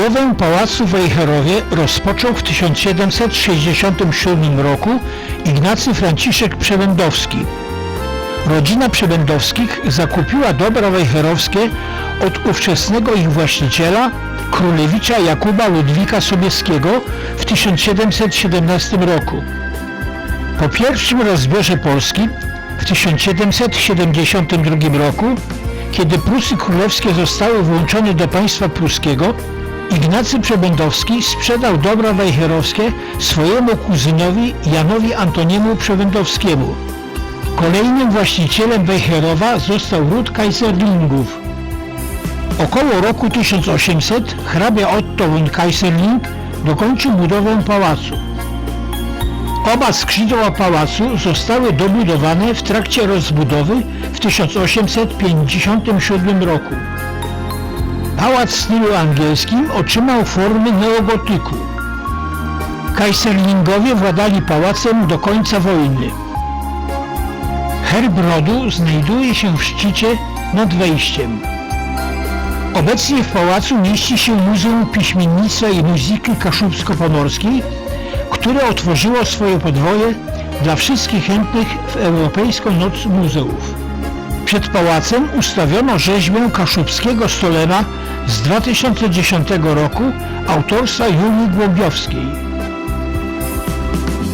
Budowę pałacu w Wejherowie rozpoczął w 1767 roku Ignacy Franciszek Przebędowski. Rodzina Przebędowskich zakupiła dobra wejherowskie od ówczesnego ich właściciela, królewicza Jakuba Ludwika Sobieskiego w 1717 roku. Po pierwszym rozbiorze Polski w 1772 roku, kiedy Prusy Królewskie zostały włączone do państwa pruskiego, Ignacy Przebędowski sprzedał dobra wejherowskie swojemu kuzynowi Janowi Antoniemu Przebędowskiemu. Kolejnym właścicielem Wejherowa został ród Kaiserlingów. Około roku 1800 hrabia Otto von Kaiserling dokończył budowę pałacu. Oba skrzydła pałacu zostały dobudowane w trakcie rozbudowy w 1857 roku. Pałac w stylu angielskim otrzymał formy neogotyku. Kaiserlingowie władali pałacem do końca wojny. Herb rodu znajduje się w szczycie nad wejściem. Obecnie w pałacu mieści się Muzeum Piśmiennictwa i Muzyki Kaszubsko-Pomorskiej, które otworzyło swoje podwoje dla wszystkich chętnych w Europejską Noc Muzeów. Przed pałacem ustawiono rzeźbę kaszubskiego stolema z 2010 roku autorstwa Julii Głąbiowskiej.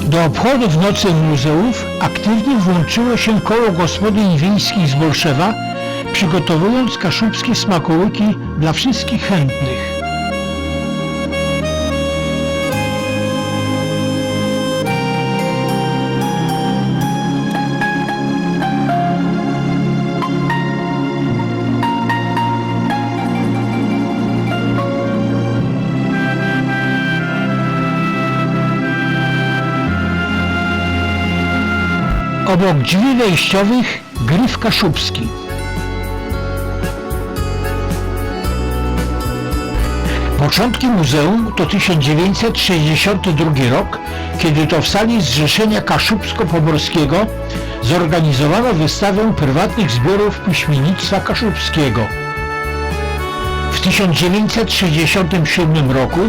Do obchodów Nocy Muzeów aktywnie włączyło się koło gospodyń wiejskich z Bolszewa, przygotowując kaszubskie smakołyki dla wszystkich chętnych. Obok drzwi wejściowych gryf kaszubski. Początki muzeum to 1962 rok, kiedy to w sali Zrzeszenia Kaszubsko-Pomorskiego zorganizowano wystawę prywatnych zbiorów piśmiennictwa kaszubskiego. W 1967 roku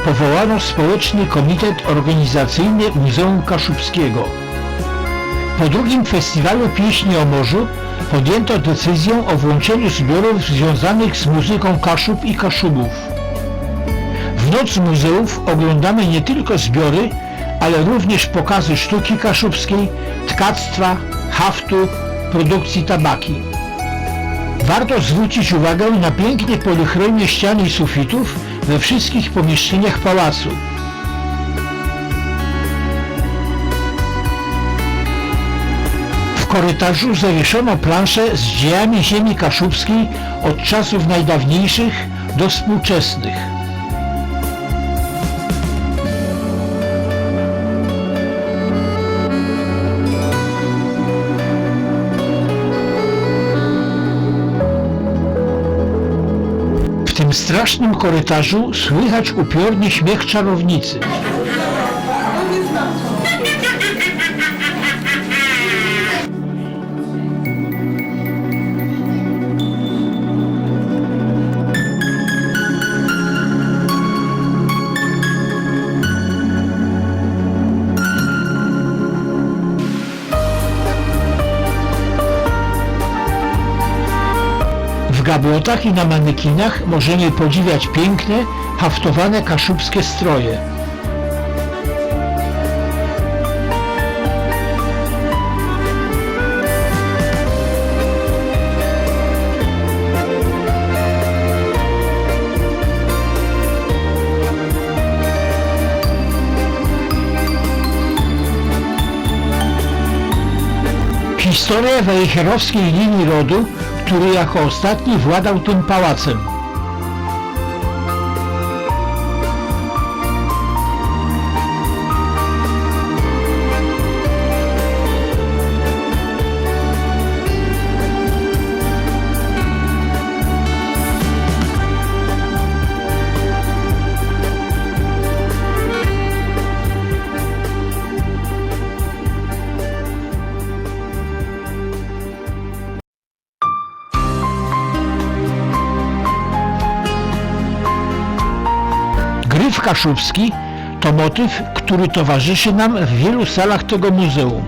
powołano Społeczny Komitet Organizacyjny Muzeum Kaszubskiego. Po drugim festiwalu Pieśni o Morzu podjęto decyzję o włączeniu zbiorów związanych z muzyką Kaszub i Kaszubów. W Noc Muzeów oglądamy nie tylko zbiory, ale również pokazy sztuki kaszubskiej, tkactwa, haftu, produkcji tabaki. Warto zwrócić uwagę na pięknie polichrojne ściany i sufitów we wszystkich pomieszczeniach pałacu. W korytarzu zawieszono plansze z dziejami ziemi kaszubskiej od czasów najdawniejszych do współczesnych. W tym strasznym korytarzu słychać upiornie śmiech czarownicy. W gablotach i na manekinach możemy podziwiać piękne, haftowane kaszubskie stroje. Historia wejherowskiej linii rodu, który jako ostatni władał tym pałacem. kaszubski to motyw, który towarzyszy nam w wielu salach tego muzeum.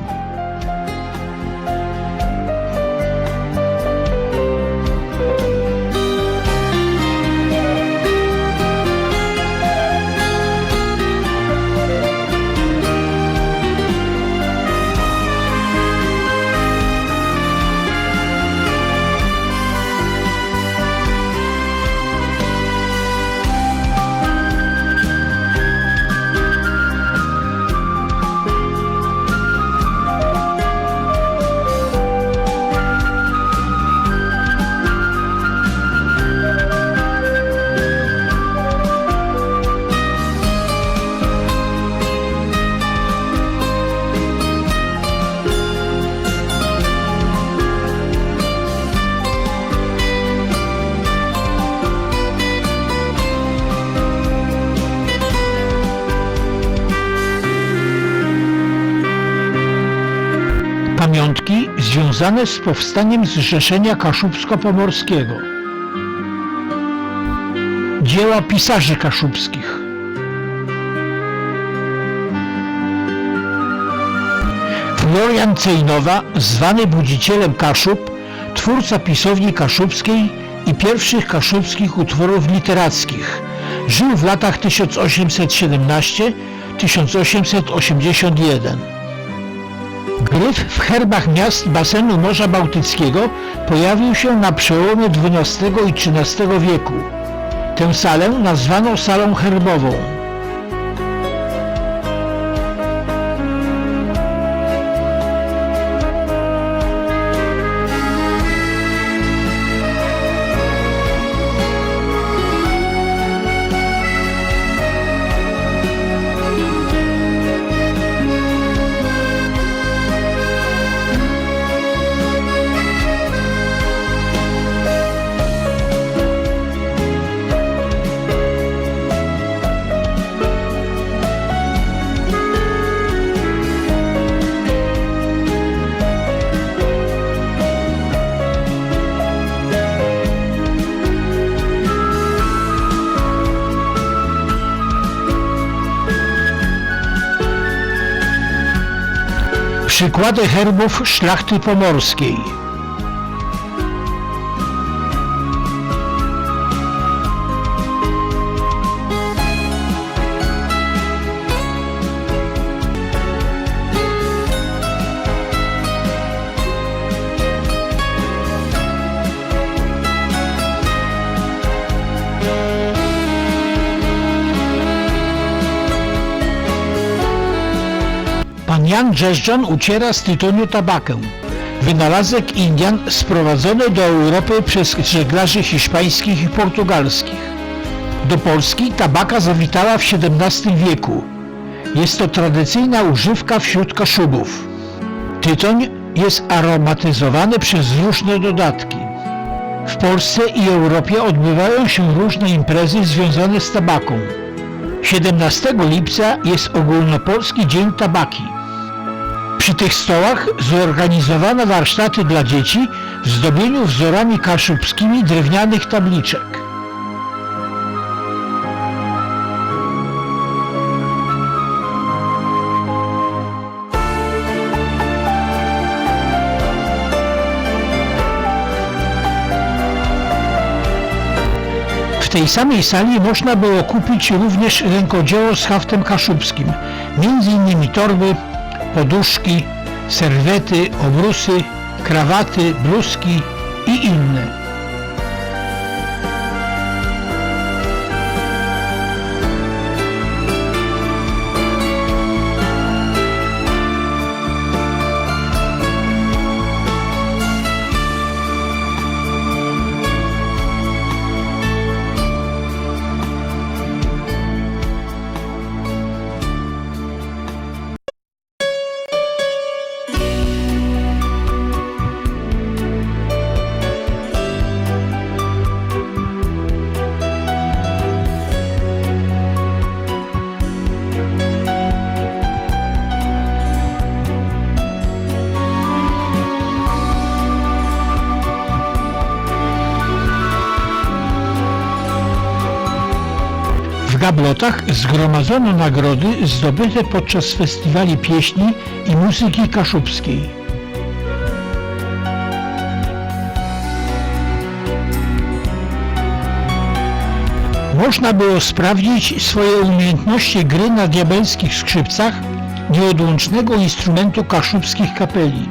Pamiątki związane z powstaniem Zrzeszenia Kaszubsko-Pomorskiego. Dzieła pisarzy kaszubskich. Florian Cejnowa, zwany Budzicielem Kaszub, twórca pisowni kaszubskiej i pierwszych kaszubskich utworów literackich. Żył w latach 1817-1881. Gryf w herbach miast basenu Morza Bałtyckiego pojawił się na przełomie XII i XIII wieku. Tę salę nazwano salą herbową. Przykłady herbów szlachty pomorskiej. Pan Jan Dżeżdżan uciera z tytoniu tabakę. Wynalazek Indian sprowadzony do Europy przez żeglarzy hiszpańskich i portugalskich. Do Polski tabaka zawitała w XVII wieku. Jest to tradycyjna używka wśród Kaszubów. Tytoń jest aromatyzowany przez różne dodatki. W Polsce i Europie odbywają się różne imprezy związane z tabaką. 17 lipca jest ogólnopolski Dzień Tabaki. Przy tych stołach zorganizowano warsztaty dla dzieci w zdobieniu wzorami kaszubskimi drewnianych tabliczek. W tej samej sali można było kupić również rękodzieło z haftem kaszubskim, m.in. torby, poduszki, serwety, obrusy, krawaty, bluzki i inne. gablotach zgromadzono nagrody zdobyte podczas festiwali pieśni i muzyki kaszubskiej. Można było sprawdzić swoje umiejętności gry na diabelskich skrzypcach, nieodłącznego instrumentu kaszubskich kapeli.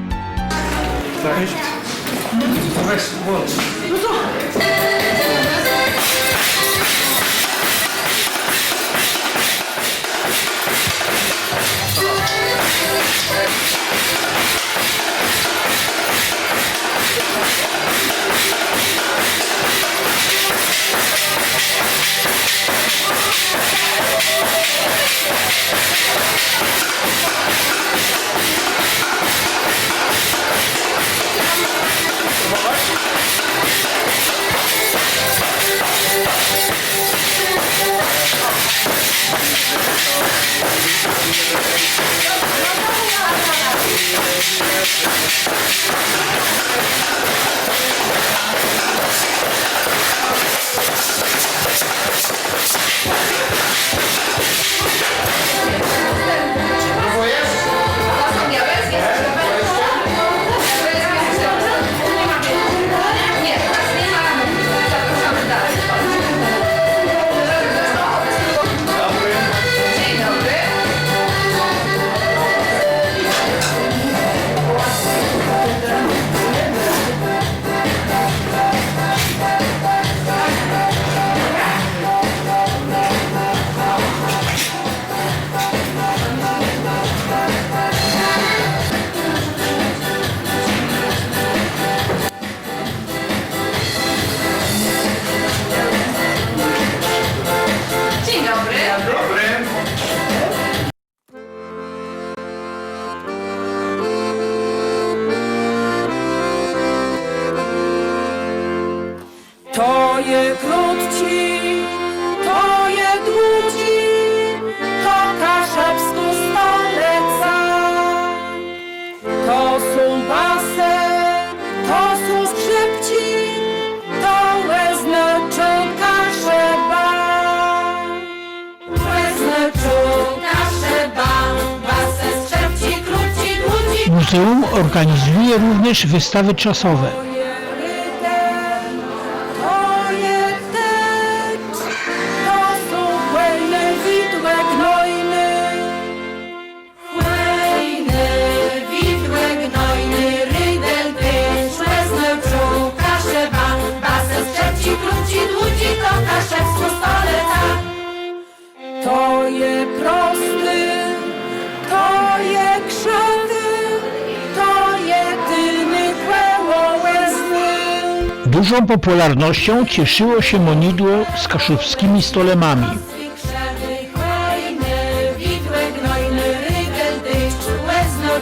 To je krótci, to je dłudzi, to kaszebsko stoleca. To są basy, to są skrzypci, to łezneczą kaszeba. Łezneczą kaszeba, basy, skrzypci, krótci, dłudzi. Muzeum organizuje również wystawy czasowe. To je prosty, to je krzawy, to je tylny łezny. Dużą popularnością cieszyło się monidło z kaszubskimi stolemami. Widłe gnojny, rydel, deszcz, łezno,